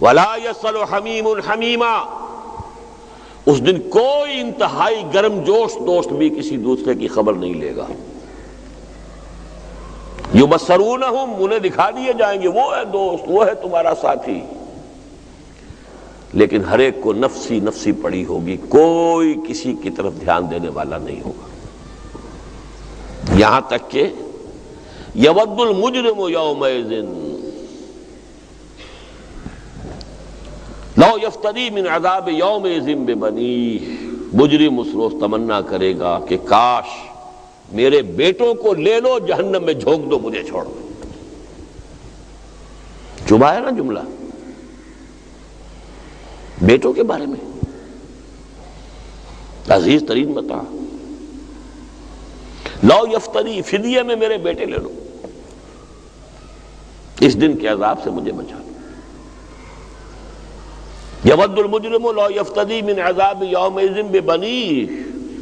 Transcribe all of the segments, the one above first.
ولا يسأل حمیم حمیما، اس دن کوئی انتہائی گرم جوش دوست بھی کسی دوسرے کی خبر نہیں لے گا۔ یبصرونہم، انہیں دکھا دیے جائیں گے، وہ ہے دوست، وہ ہے تمہارا ساتھی، لیکن ہر ایک کو نفسی نفسی پڑی ہوگی، کوئی کسی کی طرف دھیان دینے والا نہیں ہوگا۔ یہاں تک کہ یود المجرم یومئذ لو یفتدی من عذاب یومئذ ببنیہ، مجرم اس روز تمنا کرے گا کہ کاش میرے بیٹوں کو لے لو، جہنم میں جھونک دو، مجھے چھوڑ دو۔ چبھا ہے نا جملہ بیٹوں کے بارے میں، عزیز ترین متاع، لو یفتدی، فدیے میں میرے بیٹے لے لو، اس دن کے عذاب سے مجھے بچا لو۔ یود المجرم لو یفتدی من عذاب یومئذ ببنیہ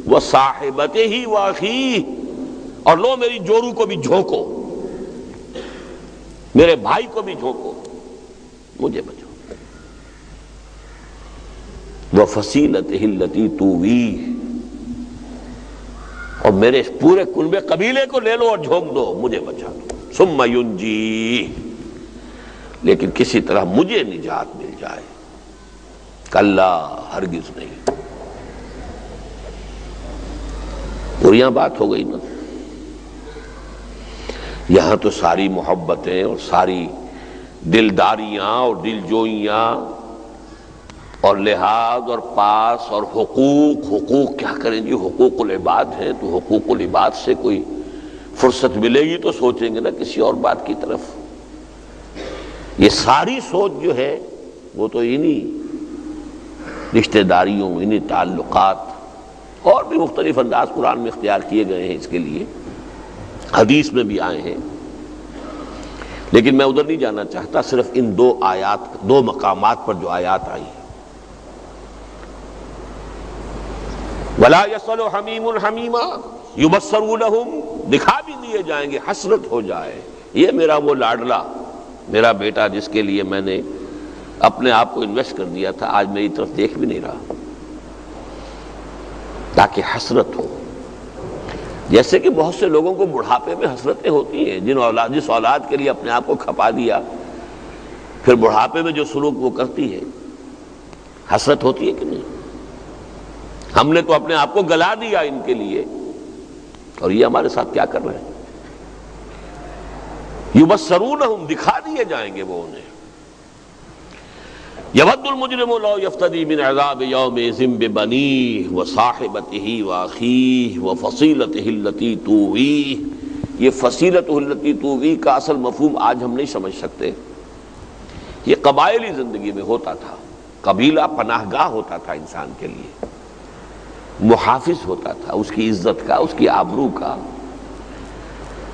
وصاحبتہ واخیہ، اور لو میری جورو کو بھی جھونکو، میرے بھائی کو بھی جھونکو، مجھے بچاؤ۔ وفصیلتہ التی تؤویہ، اور میرے پورے کنبے قبیلے کو لے لو اور جھونک دو، مجھے بچا دو۔ ثم ینجیہ، لیکن کسی طرح مجھے نجات مل جائے، کلا، ہرگز نہیں۔ اور یہاں بات ہو گئی نا، یہاں تو ساری محبتیں اور ساری دلداریاں اور دلجوئیاں اور لحاظ اور پاس اور حقوق کیا کریں جی، حقوق العباد ہیں، تو حقوق العباد سے کوئی فرصت ملے گی تو سوچیں گے نا کسی اور بات کی طرف۔ یہ ساری سوچ جو ہے وہ تو انہی رشتہ داریوں، انہی تعلقات، اور بھی مختلف انداز قرآن میں اختیار کیے گئے ہیں اس کے لیے، حدیث میں بھی آئے ہیں، لیکن میں ادھر نہیں جانا چاہتا، صرف ان دو مقامات پر جو آیات آئی ہیں۔ وَلَا يَسْأَلُ حَمِيمٌ حَمِيمًا يُبَصَّرُونَهُمْ، دکھا بھی دیے جائیں گے، حسرت ہو جائے، یہ میرا وہ لاڈلا، میرا بیٹا جس کے لیے میں نے اپنے آپ کو انویسٹ کر دیا تھا، آج میری طرف دیکھ بھی نہیں رہا، تاکہ حسرت ہو۔ جیسے کہ بہت سے لوگوں کو بڑھاپے میں حسرتیں ہوتی ہیں، جس اولاد کے لیے اپنے آپ کو کھپا دیا، پھر بڑھاپے میں جو سلوک وہ کرتی ہے، حسرت ہوتی ہے کہ نہیں؟ ہم نے تو اپنے آپ کو گلا دیا ان کے لیے، اور یہ ہمارے ساتھ کیا کر رہے ہیں؟ یبصرونہم، دکھا دیے جائیں گے وہ انہیں۔ یود المجرم لو یفتدی من عذاب یومئذ ببنیہ وصاحبتہ واخیہ وفصیلتہ التی تؤویہ، یہ فصیلتہ التی تؤویہ کا اصل مفہوم آج ہم نہیں سمجھ سکتے۔ یہ قبائلی زندگی میں ہوتا تھا، قبیلہ پناہ گاہ ہوتا تھا انسان کے لیے، محافظ ہوتا تھا اس کی عزت کا، اس کی آبرو کا۔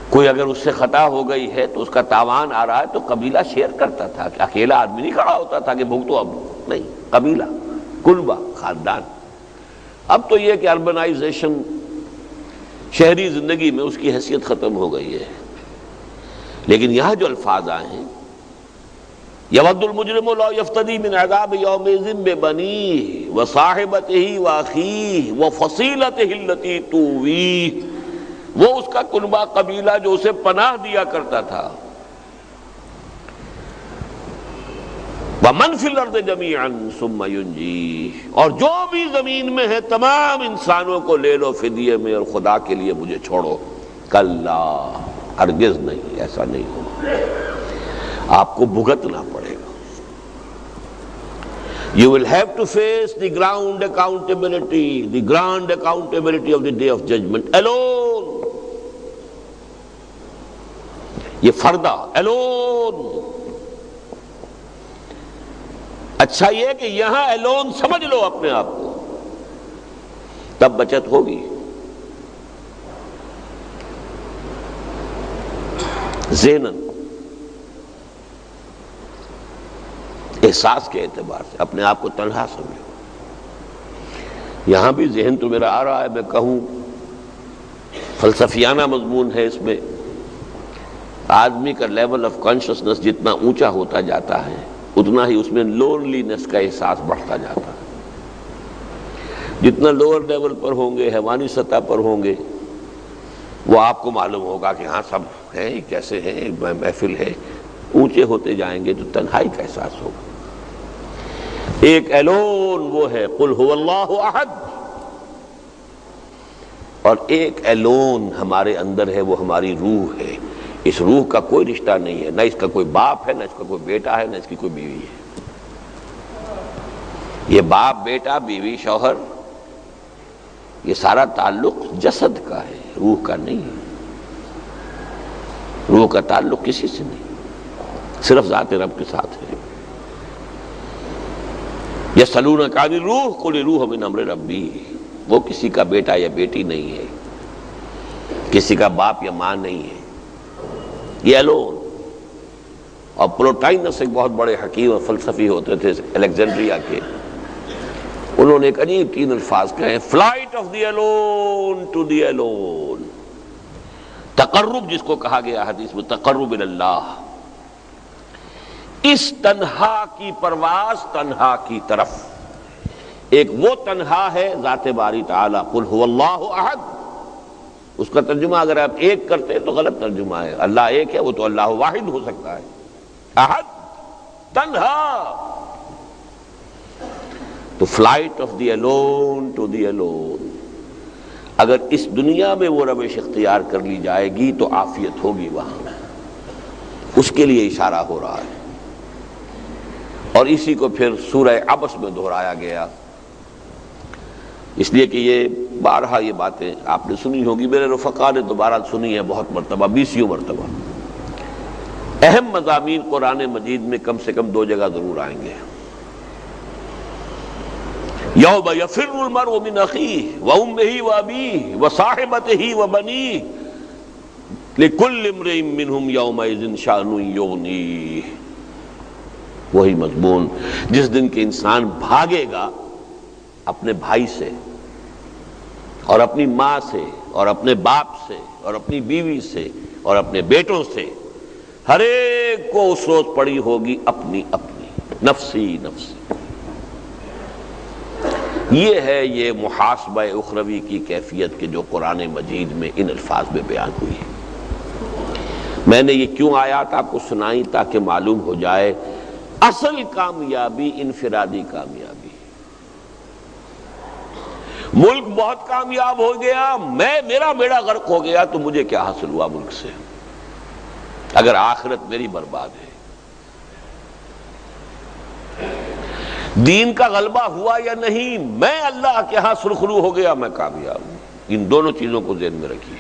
کوئی اگر اس سے خطا ہو گئی ہے تو اس کا تاوان آ رہا ہے تو قبیلہ شیئر کرتا تھا، کہ اکیلا آدمی نہیں کھڑا ہوتا تھا کہ بھگتو، اب نہیں، قبیلہ، کنبہ، خاندان۔ اب تو یہ کہ اربنائزیشن، شہری زندگی میں اس کی حیثیت ختم ہو گئی ہے، لیکن یہاں جو الفاظ آئے ہیں، یود المجرم لو یفتدی من عذاب یومئذ ببنیہ وصاحبتہ واخیہ وفصیلتہ التی تؤویہ، وہ اس کا کنبہ قبیلہ جو اسے پناہ دیا کرتا تھا۔ وَمَنْ فِي الْأَرْضِ جَمِيعًا ثُمَّ يُنْجِيهِ، اور جو بھی زمین میں ہے تمام انسانوں کو لے لو فدیے میں اور خدا کے لیے مجھے چھوڑو۔ کلا، ہرگز نہیں، ایسا نہیں ہوگا، آپ کو بھگتنا پڑے گا۔ You will have to face the ground accountability, the grand accountability of the day of judgment alone. یہ فردہ alone۔ اچھا یہ کہ یہاں alone سمجھ لو اپنے آپ کو، تب بچت ہوگی۔ ذہناً، احساس کے اعتبار سے اپنے آپ کو تنہا سمجھو۔ یہاں بھی ذہن تو میرا آ رہا ہے، میں کہوں فلسفیانہ مضمون ہے، اس میں آدمی کا لیول آف کانشسنس جتنا اونچا ہوتا جاتا ہے اتنا ہی اس میں لونلینس کا احساس بڑھتا جاتا ہے۔ جتنا لوور لیول پر ہوں گے، حیوانی سطح پر ہوں گے، وہ آپ کو معلوم ہوگا کہ ہاں سب ہیں کیسے ہیں، محفل ہے۔ اونچے ہوتے جائیں گے تو تنہائی کا احساس ہوگا۔ ایک الون وہ ہے قل هو اللہ احد، اور ایک الون ہمارے اندر ہے، وہ ہماری روح ہے۔ اس روح کا کوئی رشتہ نہیں ہے، نہ اس کا کوئی باپ ہے، نہ اس کا کوئی بیٹا ہے، نہ اس کی کوئی بیوی ہے۔ یہ باپ، بیٹا، بیوی، شوہر، یہ سارا تعلق جسد کا ہے، روح کا نہیں ہے۔ روح کا تعلق کسی سے نہیں، صرف ذات رب کے ساتھ ہے۔ یسألونک عن الروح قل الروح من امر ربی، وہ کسی کا بیٹا یا بیٹی نہیں ہے، کسی کا باپ یا ماں نہیں ہے، یہ الون۔ اور پلوٹائنس ایک بہت بڑے حکیم اور فلسفی ہوتے تھے الیگزینڈریا کے، انہوں نے ایک عجیب 3 الفاظ کہے، flight of the alone to the alone, تقرب جس کو کہا گیا حدیث میں، تقرب اللہ، اس تنہا کی پرواز تنہا کی طرف۔ ایک وہ تنہا ہے ذات باری تعالی، قل هو اللہ احد، اس کا ترجمہ اگر آپ ایک کرتے ہیں تو غلط ترجمہ ہے، اللہ ایک ہے، وہ تو اللہ واحد ہو سکتا ہے، احد تنہا۔ تو flight of the alone to the alone, اگر اس دنیا میں وہ روش اختیار کر لی جائے گی تو عافیت ہوگی وہاں، اس کے لیے اشارہ ہو رہا ہے۔ اور اسی کو پھر سورہ عبس میں دہرایا گیا، اس لیے کہ یہ بارہا یہ باتیں آپ نے سنی ہوگی، میرے رفقا نے دوبارہ سنی ہے بہت مرتبہ، 20 مرتبہ۔ اہم مضامین قرآن مجید میں کم سے کم 2 جگہ ضرور آئیں گے۔ یوم یفر المرء من اخیہ وامہ وابیہ وصاحبتہ وبنیہ لکل امرئ منہم یومئذ شأن یغنیہ، وہی مضمون جس دن کہ انسان بھاگے گا اپنے بھائی سے اور اپنی ماں سے اور اپنے باپ سے اور اپنی بیوی سے اور اپنے بیٹوں سے، ہر ایک کو اس روز پڑی ہوگی اپنی اپنی، نفسی نفسی۔ یہ ہے یہ محاسبہ اخروی کی کیفیت کے جو قرآن مجید میں ان الفاظ میں بیان ہوئی ہے۔ میں نے یہ کیوں آیات آپ کو سنائی تاکہ معلوم ہو جائے اصل کامیابی انفرادی کامیابی۔ ملک بہت کامیاب ہو گیا، میرا بیڑا غرق ہو گیا تو مجھے کیا حاصل ہوا ملک سے، اگر آخرت میری برباد ہے۔ دین کا غلبہ ہوا یا نہیں، میں اللہ کے ہاں سرخرو ہو گیا، میں کامیاب ہوں۔ ان دونوں چیزوں کو ذہن میں رکھیے۔